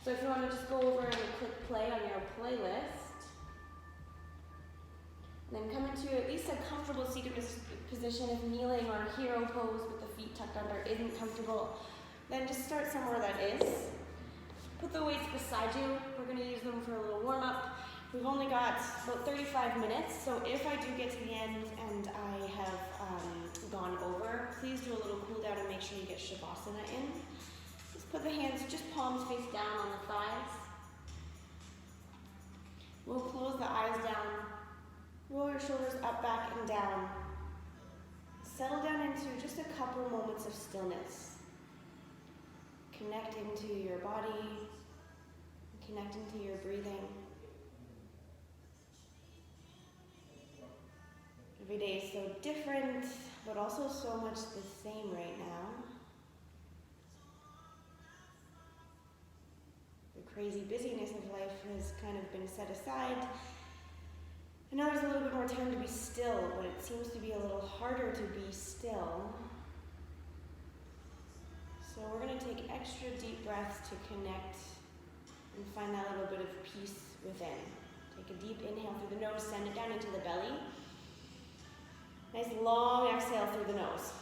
So if you want to just go over and click play on your playlist, and then come into at least a comfortable seated position. If kneeling or hero pose with the feet tucked under isn't comfortable, then just start somewhere that is. Put the weights beside you. We're going to use them for a little warm up. We've only got about 35 minutes, so if I do get to the end and I have gone over, please do a little cool down and make sure you get Shavasana in. Just put the hands, just palms face down on the thighs. We'll close the eyes down. Roll your shoulders up, back, and down. Settle down into just a couple moments of stillness. Connect into your body. Connect into your breathing. Every day is so different, but also so much the same right now. The crazy busyness of life has kind of been set aside. And now there's a little bit more time to be still, but it seems to be a little harder to be still. So we're going to take extra deep breaths to connect and find that little bit of peace within. Take a deep inhale through the nose, send it down into the belly. Nice long exhale through the nose.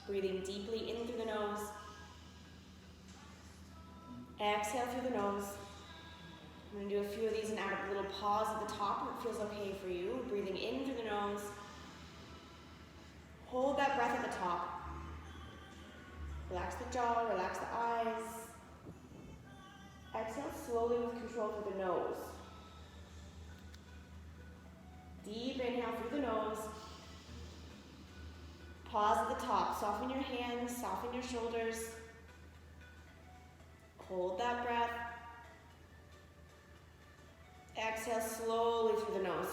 Breathing deeply in through the nose. Exhale through the nose. I'm going to do a few of these and add a little pause at the top if it feels okay for you. Breathing in through the nose. Hold that breath at the top. Relax the jaw, relax the eyes. Exhale slowly with control through the nose. Deep inhale through the nose. Pause at the top. Soften your hands, soften your shoulders. Hold that breath. Exhale slowly through the nose.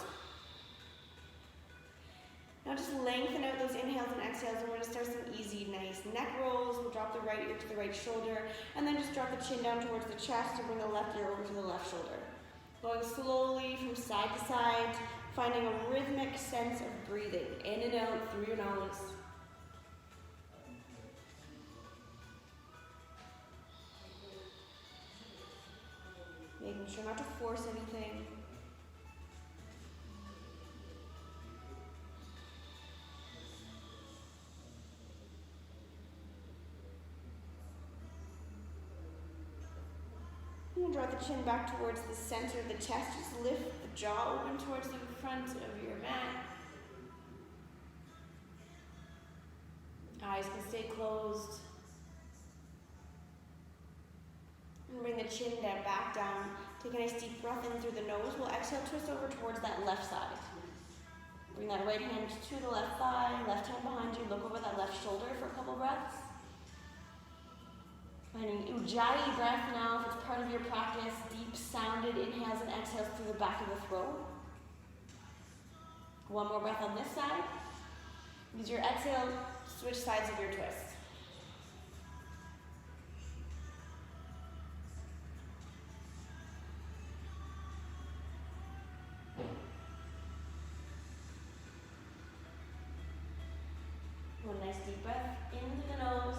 Now just lengthen out those inhales and exhales, and we're going to start some easy, nice neck rolls. We'll drop the right ear to the right shoulder, and then just drop the chin down towards the chest and bring the left ear over to the left shoulder. Going slowly from side to side, finding a rhythmic sense of breathing in and out through your nose. Making sure not to force anything. And draw the chin back towards the center of the chest. Just lift the jaw open towards the front of your mat. Eyes can stay closed. And bring the chin down, back down. Take a nice deep breath in through the nose. We'll exhale, twist over towards that left side. Bring that right hand to the left thigh, left hand behind you. Look over that left shoulder for a couple breaths. Finding Ujjayi breath now, if it's part of your practice. Deep sounded inhales and exhales through the back of the throat. One more breath on this side. Use your exhale, switch sides of your twist. One nice deep breath into the nose.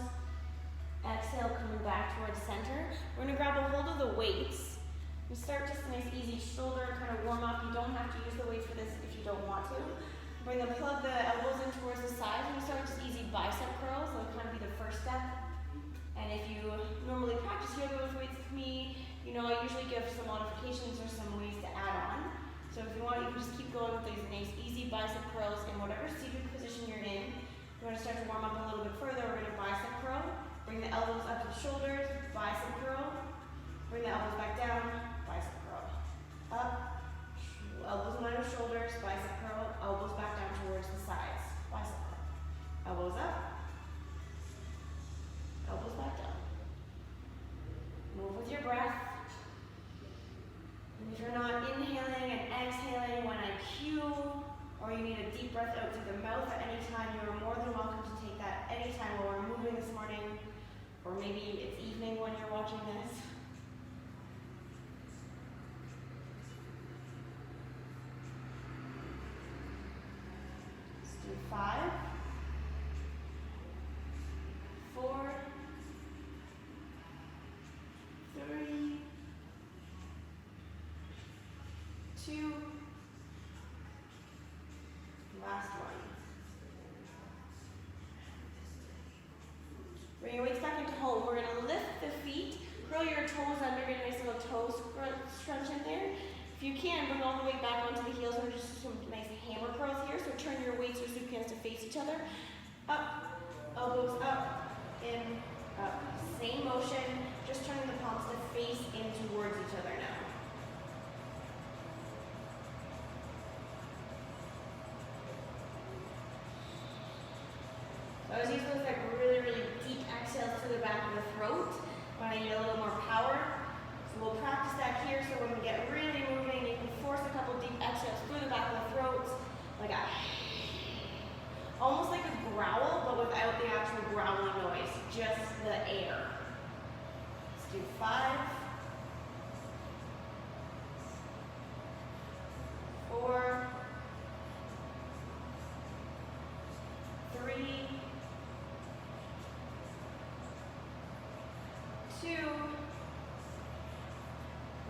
Exhale, coming back towards center. We're going to grab a hold of the weights. We start just a nice easy shoulder kind of warm up. You don't have to use the weights for this if you don't want to. Plug the elbows in towards the sides. We start with just easy bicep curls. That'll kind of be the first step. And if you normally practice yoga with weights with me, you know I usually give some modifications or some ways to add on. So if you want, you can just keep going with these nice easy bicep curls in whatever seated position you're in. If you want to start to warm up a little bit further, we're going to bicep curl. Bring the elbows up to the shoulders, bicep curl. Bring the elbows back down, bicep curl. Up, elbows in line with shoulders, bicep curl. Elbows back down towards the sides, bicep curl. Elbows up, elbows back down. Move with your breath. And if you're not inhaling and exhaling when I cue, or you need a deep breath out through the mouth at any time, you are more than welcome to take that anytime while we're moving this morning. Or maybe it's evening when you're watching this. Let's do 5, 4, 2. Last one. Bring your weights back into home. We're going to lift the feet, curl your toes under, get a nice little toe scrunch in there. If you can, bring all the way back onto the heels. We're just some nice hammer curls here. So turn your weights or soup cans to face each other. Up, elbows up, in, up. Same motion, just turning the palms to face in towards each other now. So I was using those like really, really deep exhales to the back of the throat when I need a little more power. So we'll practice that here so when we get really moving, you can force a couple deep exhales through the back of the throat, like a, almost like a growl, but without the actual growling noise, just the air. Let's do 5, 4, 3, 2,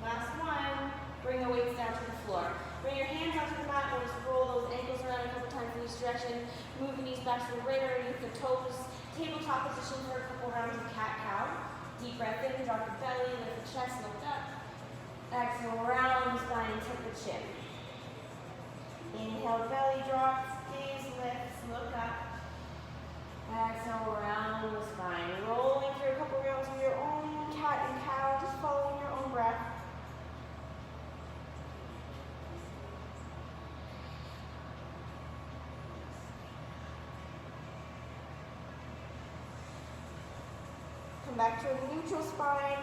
last one. Bring the weights down to the floor. Bring your hands onto the mat, and just roll those ankles around a couple times in each direction. Move the knees back to the right underneath the toes. Tabletop position for a couple rounds of cat-cow. Deep breath in, drop the belly, lift the chest, lift up. Exhale, round the spine, tip the chin. Inhale, belly drops, gaze lifts, look up. Exhale, round the spine. Rolling through a couple rounds of your own cat and cow, just following your own breath. Come back to a neutral spine,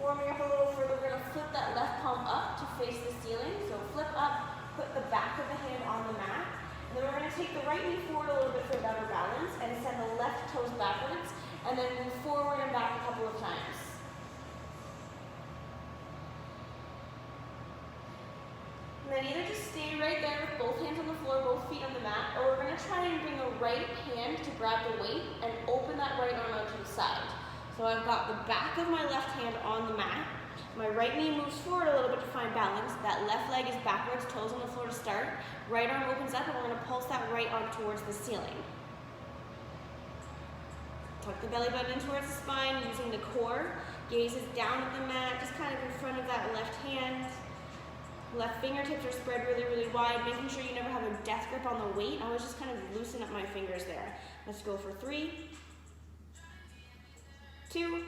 warming up a little further. We're going to flip that left palm up to face the ceiling. So flip up, put the back of the hand on the mat. And then we're going to take the right knee forward a little bit for better balance and send the left toes backwards. And then move forward and back a couple of times. And then either just stay right there with both hands on the floor, both feet on the mat, or we're going to try and bring the right hand to grab the weight and open that right arm out to the side. So I've got the back of my left hand on the mat. My right knee moves forward a little bit to find balance. That left leg is backwards, toes on the floor to start. Right arm opens up and we're going to pulse that right arm towards the ceiling. Tuck the belly button in towards the spine using the core. Gaze is down at the mat, just kind of in front of that left hand. Left fingertips are spread really, really wide, making sure you never have a death grip on the weight. I always just kind of loosen up my fingers there. Let's go for 3, 2,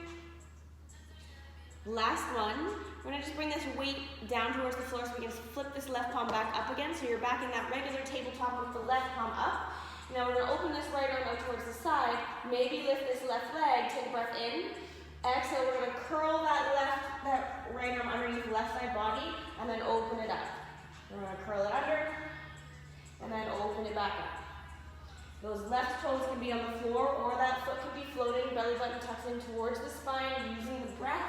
last one. We're going to just bring this weight down towards the floor so we can flip this left palm back up again. So you're back in that regular tabletop with the left palm up. Now we're going to open this right arm out towards the side. Maybe lift this left leg, take a breath in. Exhale, we're going to curl that right arm underneath the left side body and then open it up. We're going to curl it under and then open it back up. Those left toes can be on the floor or that foot can be floating, belly button tucks in towards the spine using the breath.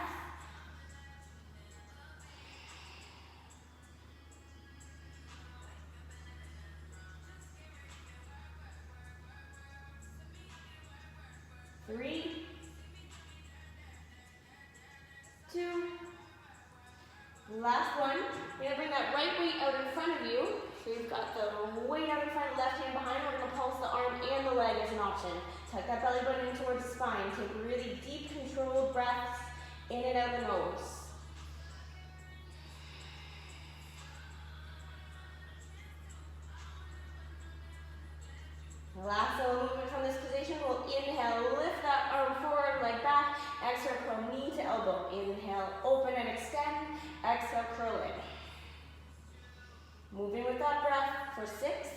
Three, 2, last one. We're going to bring that right weight out in front of you. So you've got the weight out in front, left hand behind. We're going to pulse the arm and the leg as an option. Tuck that belly button in towards the spine. Take really deep, controlled breaths in and out the nose. Last little movement from this position. We'll inhale, lift that arm forward, leg back. Exhale, curl knee to elbow. Inhale, open and extend. Exhale, curl in. Moving with that breath for 6,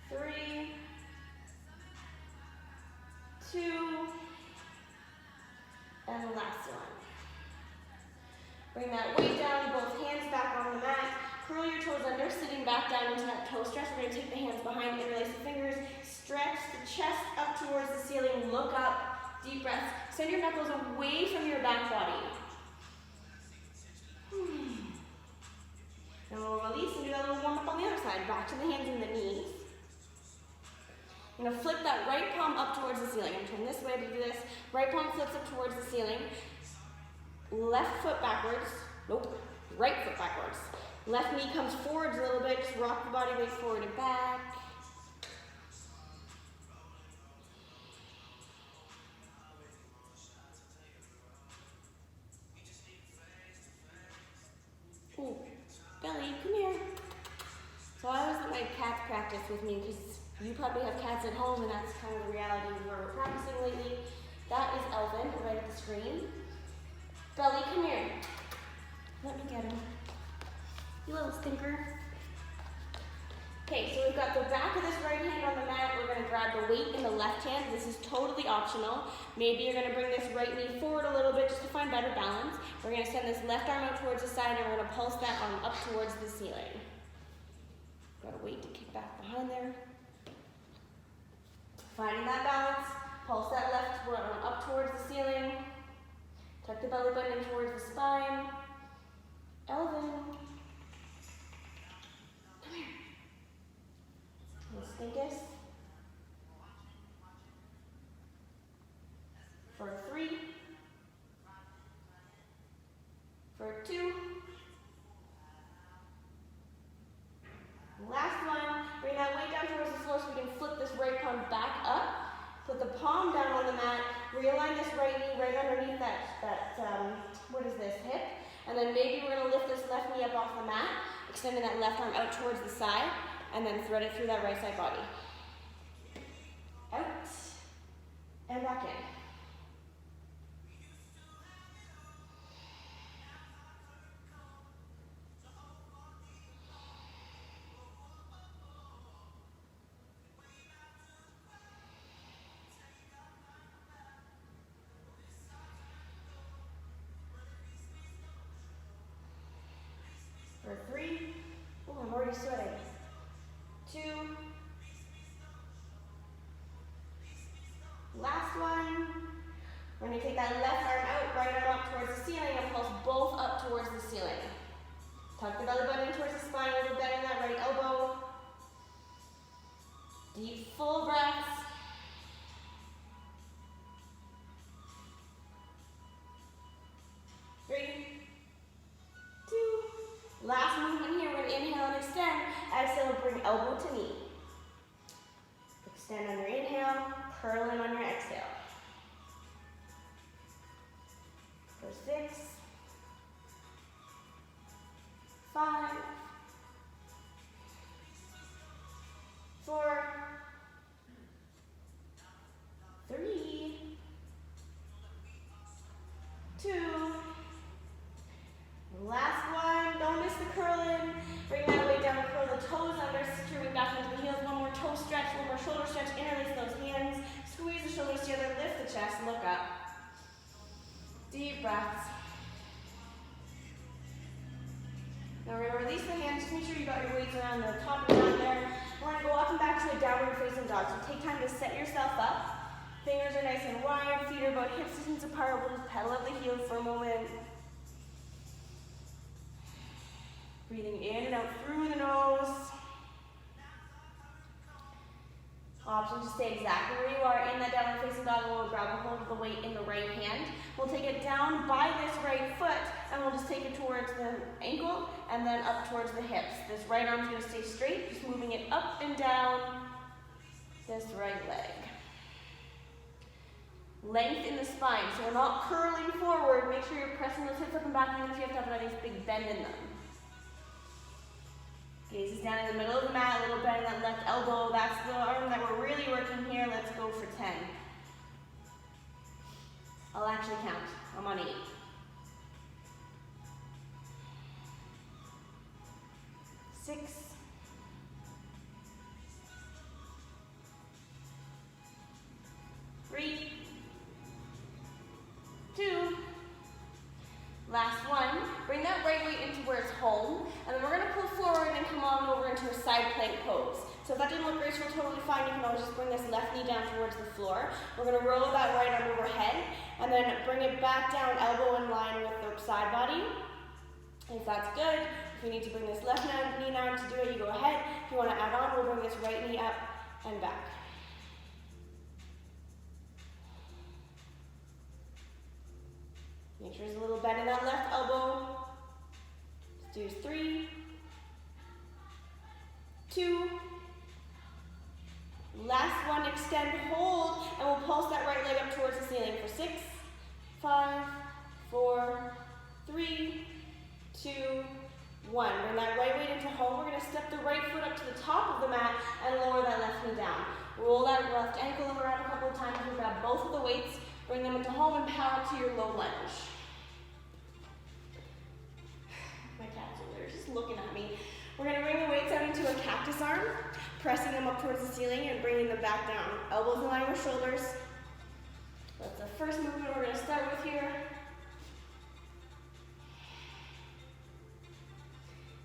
3, 2, and the last one. Bring that weight down, both hands back on the mat. Curl your toes under, sitting back down into that toe stretch. We're going to take the hands behind, interlace the fingers, stretch the chest up towards the ceiling, look up, deep breath. Send your knuckles away from your back body. Then we'll release and do that little warm up on the other side. Back to the hands and the knees. I'm gonna flip that right palm up towards the ceiling. I'm turning this way to do this. Right palm flips up towards the ceiling. Left foot backwards. Nope. Right foot backwards. Left knee comes forwards a little bit. Just rock the body weight forward and back. Ooh, belly, come here. So I always let my cats practice with me because you probably have cats at home and that's kind of the reality where we're practicing lately. That is Elvin, right at the screen. Belly, come here. Let me get him. You little stinker. Okay, so we've got the back of this right hand on the mat. We're gonna grab the weight in the left hand. This is totally optional. Maybe you're gonna bring this right knee forward a little bit just to find better balance. We're gonna send this left arm out towards the side and we're gonna pulse that arm up towards the ceiling. Got a weight to kick back behind there. Finding that balance, pulse that left arm up towards the ceiling. Tuck the belly button in towards the spine. Elvin. Come here. Stinkus. For 3. For 2. Last one. Bring that weight down towards the floor so we can flip this right palm back up. Put the palm down on the mat. Realign this right knee right underneath what is this, hip? And then maybe we're going to lift this left knee up off the mat, extending that left arm out towards the side, and then thread it through that right side body. Out, and back in. For 3, oh, I'm already sweating. 2, last one. We're going to take that left arm out, right arm up towards the ceiling, and pulse both up towards the ceiling. Tuck the belly button towards the spine, a little bend in that right elbow. Deep, full breaths. Last movement here, we're going to inhale and extend. Exhale, bring elbow to knee. Extend on your inhale, curl in on your exhale. For 6, 5, 4, 3, 2, last one. Don't miss the curl in. Bring that weight down, curl the toes under, sit your weight back into the heels. One more toe stretch, one more shoulder stretch. Interlace those hands. Squeeze the shoulders together, lift the chest, look up. Deep breaths. Now we're going to release the hands. Just make sure you got your weights around the top and down there. We're going to go up and back to a downward facing dog. So take time to set yourself up. Fingers are nice and wide. Feet are about hip distance apart. We'll just pedal up the heels for a moment. Breathing in and out through the nose. Option to stay exactly where you are in that downward facing dog. We'll grab a hold of the weight in the right hand. We'll take it down by this right foot and we'll just take it towards the ankle and then up towards the hips. This right arm's going to stay straight, just moving it up and down this right leg. Length in the spine, so we're not curling forward. Make sure you're pressing those hips up and back, even if you have to have a nice big bend in them. Gaze is down in the middle of the mat, a little bend in that left elbow. That's the arm that we're really working here. Let's go for 10. I'll actually count. I'm on 8. 6. 3. 2. Last one. Bring that right weight into where it's home, and then we're going to pull forward and come on over into a side plank pose. So if that didn't look graceful, totally fine. You can always just bring this left knee down towards the floor. We're going to roll that right arm overhead, and then bring it back down, elbow in line with the side body. If that's good, if you need to bring this left knee down to do it, you go ahead. If you want to add on, we'll bring this right knee up and back. Make sure there's a little bend in that left elbow. Let's do 3, 2, last one, extend, hold, and we'll pulse that right leg up towards the ceiling for 6, 5, 4, 3, 2, 1. Bring that right weight into home. We're going to step the right foot up to the top of the mat and lower that left knee down. Roll that left ankle around a couple of times and grab both of the weights, bring them into home and power to your low lunge. My cats are there just looking at me. We're going to bring the weights out into a cactus arm, pressing them up towards the ceiling and bringing them back down. Elbows in line with shoulders. That's the first movement we're going to start with here.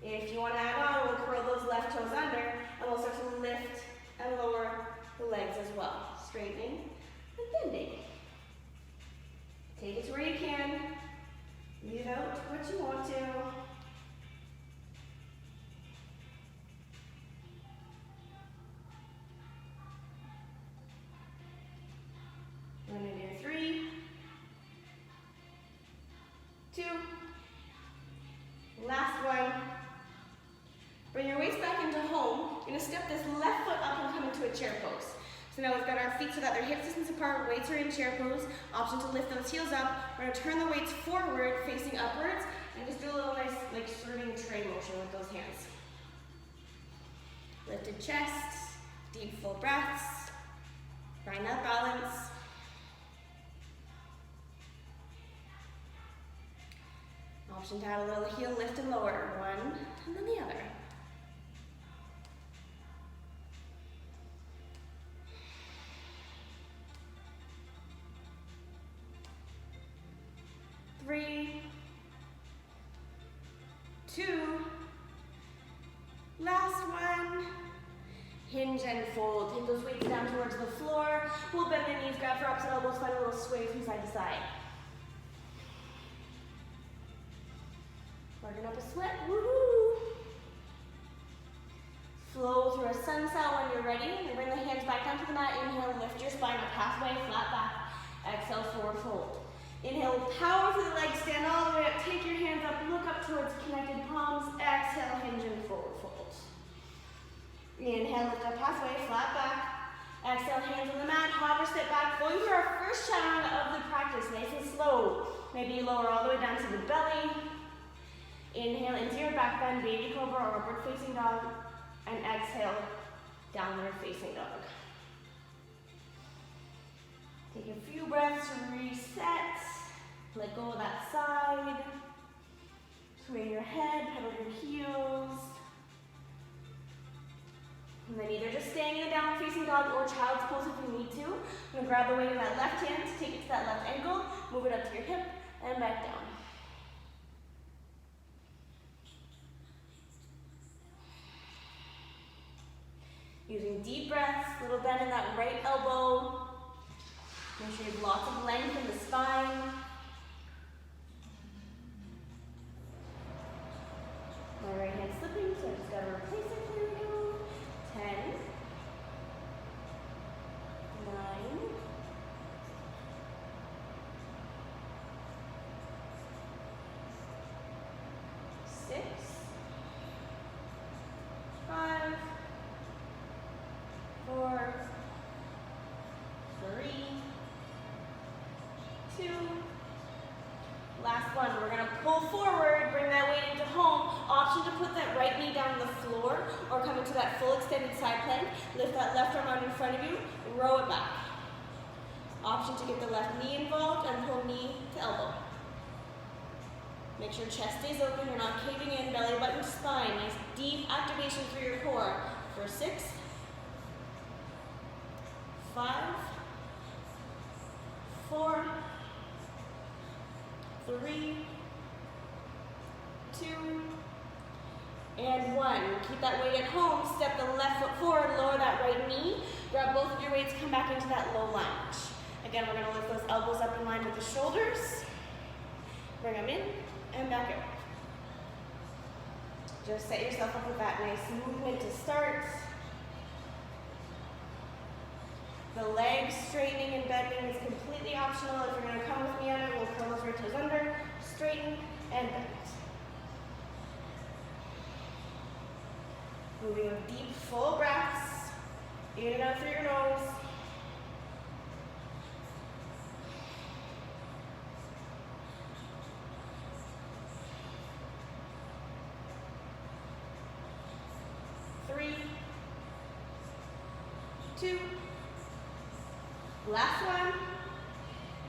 If you want to add on, we'll curl those left toes under and we'll start to lift and lower the legs as well. Straightening and bending. Take it to where you can. Leave it out to what you want to. We're going to do 3, 2, last one. Bring your weights back into home. You're going to step this left foot up and come into a chair pose. So now we've got our feet so that they're hip distance apart, weights are in chair pose. Option to lift those heels up. We're going to turn the weights forward, facing upwards, and just do a little nice like serving tray motion with those hands. Lifted chest, deep full breaths. Find that balance. Option to add a little heel lift and lower. One, and then the other. Three, 2, last one. Hinge and fold. Take those weights down towards the floor. We'll bend the knees, grab for opposite elbows, find a little sway from side to side. Working up a sweat, woohoo! Flow through a sun cell when you're ready, and bring the hands back down to the mat. Inhale, lift your spine up halfway, flat back. Exhale, forward fold. Inhale, power through the legs, stand all the way up, take your hands up, look up towards connected palms. Exhale, hinge and forward fold. Inhale, lift up halfway, flat back. Exhale, hands on the mat, hover, step back. Going through our first chaturanga of the practice, nice and slow. Maybe you lower all the way down to the belly. Inhale into your back bend, baby cobra or upward facing dog. And exhale, downward facing dog. Take a few breaths to reset. Let go of that side. Sway your head, pedal your heels. And then either just staying in the downward facing dog or child's pose if you need to. I'm going to grab the weight of that left hand, take it to that left ankle, move it up to your hip, and back down. Using deep breaths, little bend in that right elbow. Make sure you have lots of length in the spine. My right hand's slipping, so I just gotta replace it. Here we go. 10, 9, 6, 5, 4, 3, 2, last one. We're going to pull forward, bring that weight into home. Option to put that right knee down on the floor or come into that full extended side plank. Lift that left arm out in front of you, row it back. Option to get the left knee involved and pull knee to elbow. Make sure chest stays open, you're not caving in, belly button to spine. Nice deep activation through your core. For 6, 5, 4, 3, 2, and 1. Keep that weight at home. Step the left foot forward, lower that right knee. Grab both of your weights, come back into that low lunge. Again, we're going to lift those elbows up in line with the shoulders. Bring them in and back out. Just set yourself up with that nice movement to start. The legs straightening and bending is completely optional. If you're going to come with me on it, we'll curl those right toes under, straighten, and bend. Moving with deep, full breaths, in and out through your nose. Three, two, last one.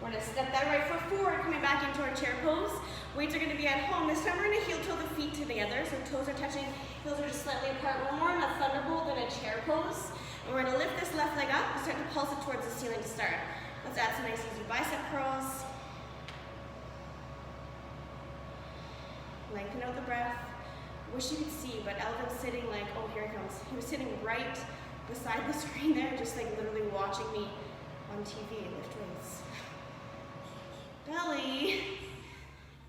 We're going to step that right foot forward, coming back into our chair pose. Weights are going to be at home. This time we're going to heel toe the feet together, so toes are touching, heels are just slightly apart. We're more in a thunderbolt than a chair pose. And we're going to lift this left leg up and start to pulse it towards the ceiling to start. Let's add some nice easy bicep curls. Lengthen out the breath. Wish you could see, but Elvin's sitting like, oh, here it comes. He was sitting right beside the screen there, just like literally watching me on TV and lift weights. Belly.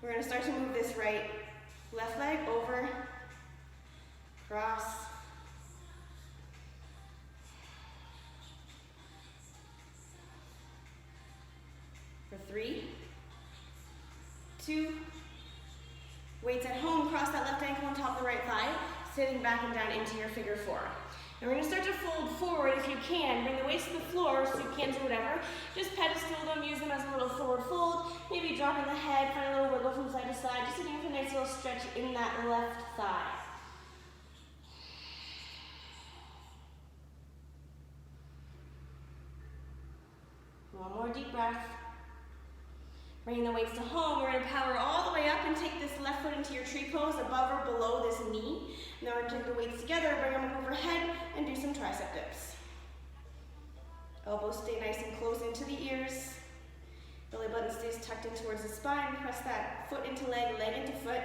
We're going to start to move this right left leg over, cross, for 3, 2, weights at home, cross that left ankle on top of the right thigh, sitting back and down into your figure 4. And we're going to start to fold forward if you can. Bring the waist to the floor so you can do whatever. Just pedestal them, use them as a little forward fold. Maybe dropping the head, find a little wiggle from side to side. Just to give a nice little stretch in that left thigh. One more deep breath. Bringing the weights to home, we're going to power all the way up and take this left foot into your tree pose above or below this knee. Now we're going to take the weights together, bring them overhead, and do some tricep dips. Elbows stay nice and close into the ears. Belly button stays tucked in towards the spine. Press that foot into leg, leg into foot.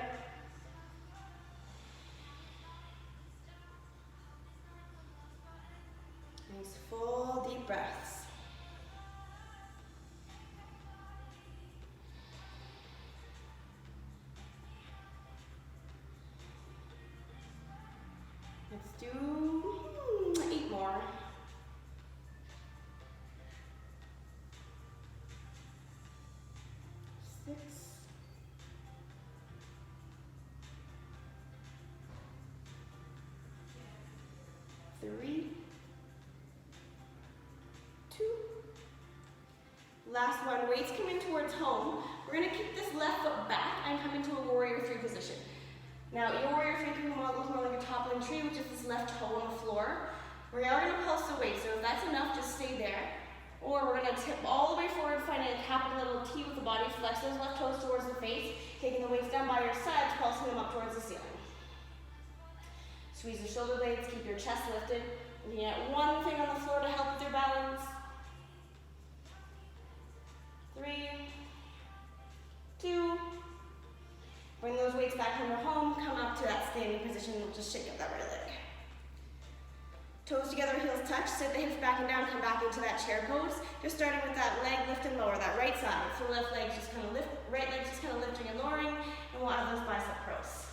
Nice full deep breaths. Let's do 8 more. 6. 3. 2. Last one. Weights come in towards home. We're going to kick this left foot back and come into a warrior 3 position. Now, your warrior 3 can look more like a toppling tree, which is this left toe on the floor. We are going to pulse the weight, so if that's enough, just stay there. Or we're going to tip all the way forward, finding a capital little T with the body. Flex those left toes towards the face, taking the weights down by your sides, pulsing them up towards the ceiling. Squeeze the shoulder blades, keep your chest lifted. Looking at one thing on the floor to help with your balance. 3, 2. Bring those weights back into home, come up to that standing position, and just shake up that right leg. Toes together, heels touch, sit the hips back and down, come back into that chair pose. Just starting with that leg lift and lower, that right side. So left leg just kind of lift, right leg just kind of lifting and lowering, and we'll add those bicep curls.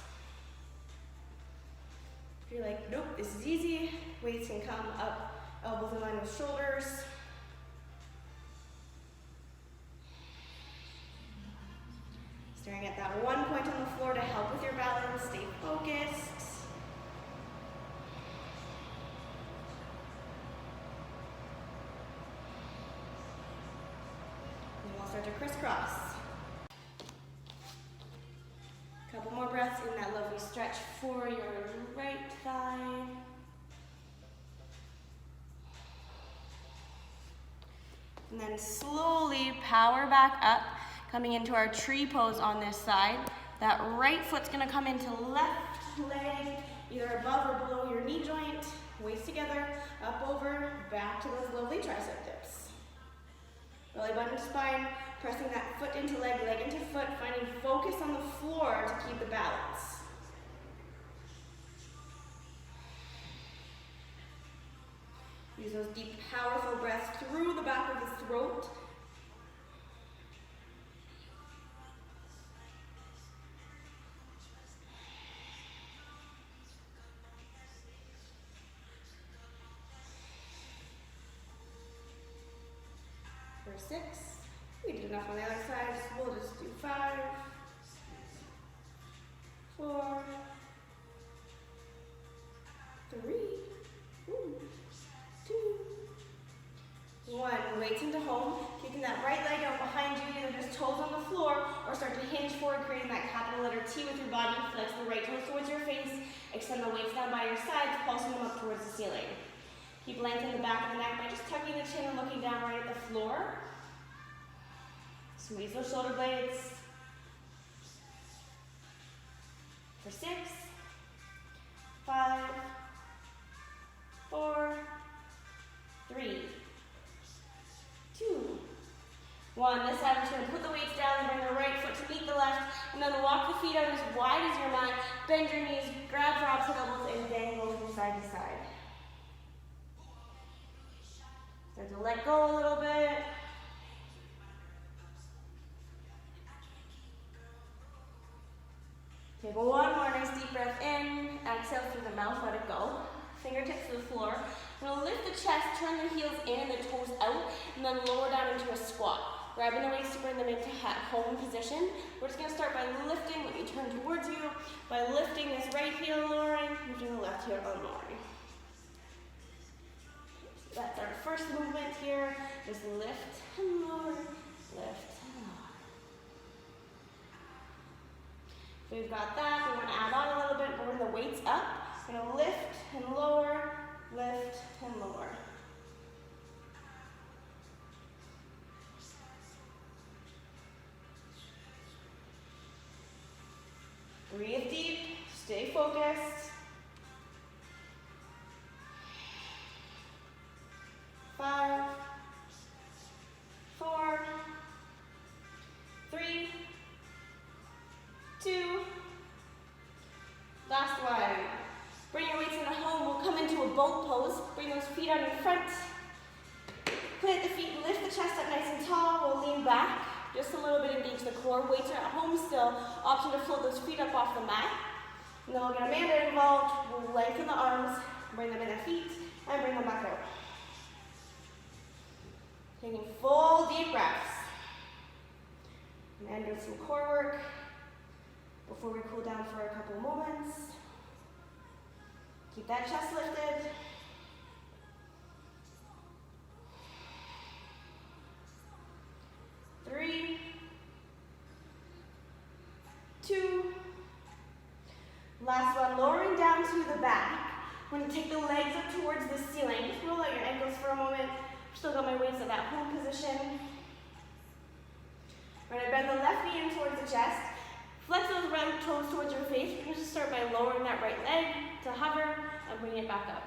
If you're like, nope, this is easy, weights can come up, elbows in line with shoulders. Staring at that one point on the floor to help with your balance, stay focused. And we'll start to crisscross. Couple more breaths in that lovely stretch for your right thigh. And then slowly power back up. Coming into our tree pose on this side. That right foot's gonna come into left leg, either above or below your knee joint. Waist together, up, over, back to those lovely tricep dips. Belly button to spine, pressing that foot into leg, leg into foot, finding focus on the floor to keep the balance. Use those deep, powerful breaths through the back of the throat. 6. We did enough on the other side, so we'll just do 5, 4, 3, 2, 1. Weights into home, keeping that right leg out behind you, either just toes on the floor or start to hinge forward, creating that capital letter T with your body. Flex the right toes towards your face, extend the weights down by your sides, pulsing them up towards the ceiling. Keep length in the back of the neck by just tucking the chin and looking down right at the floor. Squeeze those shoulder blades. For 6, 5, 4, 3, 2, 1. This time, I'm just going to put the weights down and bring the right foot to meet the left, and then walk the feet out as wide as your mat. Bend your knees, grab for opposite elbows, and dangle from side to side. Start to let go a little bit. Take one more nice deep breath in. Exhale through the mouth, let it go. Fingertips to the floor. I'm going to lift the chest, turn the heels in and the toes out, and then lower down into a squat. Grabbing the weights to bring them into home position. We're just going to start by lifting. Let me turn towards you. By lifting this right heel, lowering, lifting the left heel, unlowering. So that's our first movement here. Just lift and lower, lift and lower. So we've got that. We want to add on a little bit. Bring the weights up. We're going to lift and lower, lift and lower. Breathe deep, stay focused. 5, 4, 3, 2, last one. Bring your weights into home. We'll come into a boat pose. Bring those feet out in front. Plant the feet, lift the chest up nice and tall. We'll lean back. Just a little bit, engage the core. Weights are at home still. Option to float those feet up off the mat. And then we'll get Amanda involved. We'll lengthen the arms, bring them in the feet, and bring them back out. Taking full deep breaths. And doing some core work before we cool down for a couple moments. Keep that chest lifted. 3, 2, last one, lowering down to the back. We're going to take the legs up towards the ceiling. Just roll out your ankles for a moment. Still got my weights at that home position. We're going to bend the left knee in towards the chest. Flex those right toes towards your face. We're going to just start by lowering that right leg to hover and bring it back up.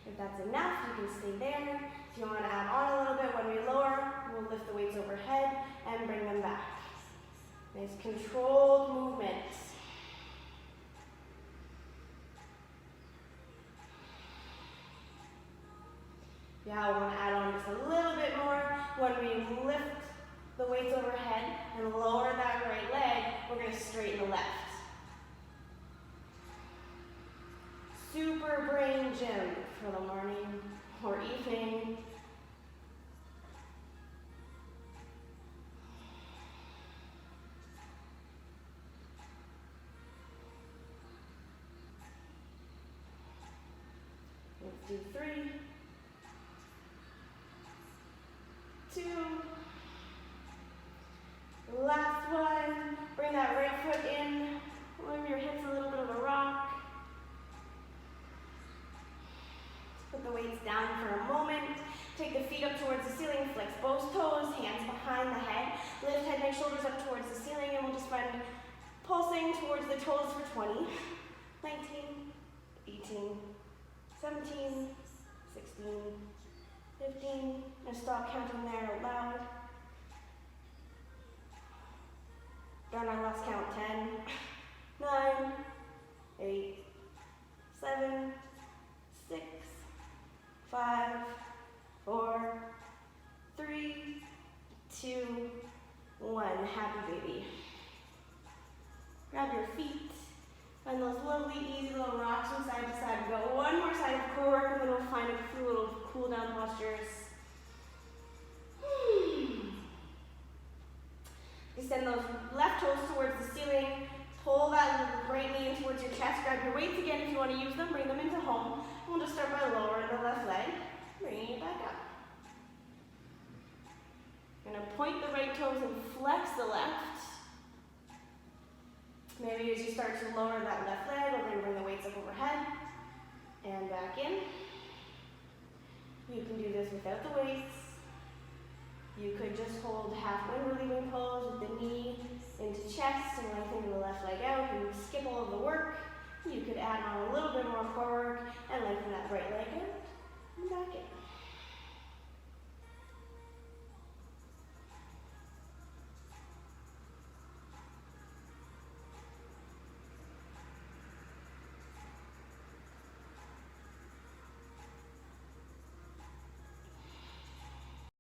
If that's enough, you can stay there. If you want to add on a little bit when we lower, we'll lift the weights overhead and bring them back. Nice controlled movement. Yeah, we want to add on just a little bit more when we lift the weights overhead and lower that right leg. We're going to straighten the left. Super brain gym for the morning or evening. Let's do 3, 2, last one. Bring that right foot in. Move your hips a little bit of a rock. Put the weights down for a moment. Take the feet up towards the ceiling. Flex both toes, hands behind the head. Lift head, neck, shoulders up towards the ceiling, and we'll just find pulsing towards the toes for 20, 19, 18, 17, 16, 15, and stop counting there out loud. Darn, I lost count. 10, 9, 8, 7, 6, 5, 4, 3, 2, 1. Happy baby. Grab your feet Find those lovely, easy little rocks from side to side. We've got one more side of core work, and then we'll find a few little cool down postures. Extend those left toes towards the ceiling. Pull that right knee in towards your chest. Grab your weights again if you want to use them. Bring them into home. We'll just start by lowering the left leg. Bringing it back up. You're going to point the right toes and flex the left. Maybe as you start to lower that left leg, we're going to bring the weights up overhead and back in. You can do this without the weights. You could just hold halfway relieving pose with the knee into chest and lengthening the left leg out and skip all of the work. You could add on a little bit more core work and lengthen that right leg out and back in.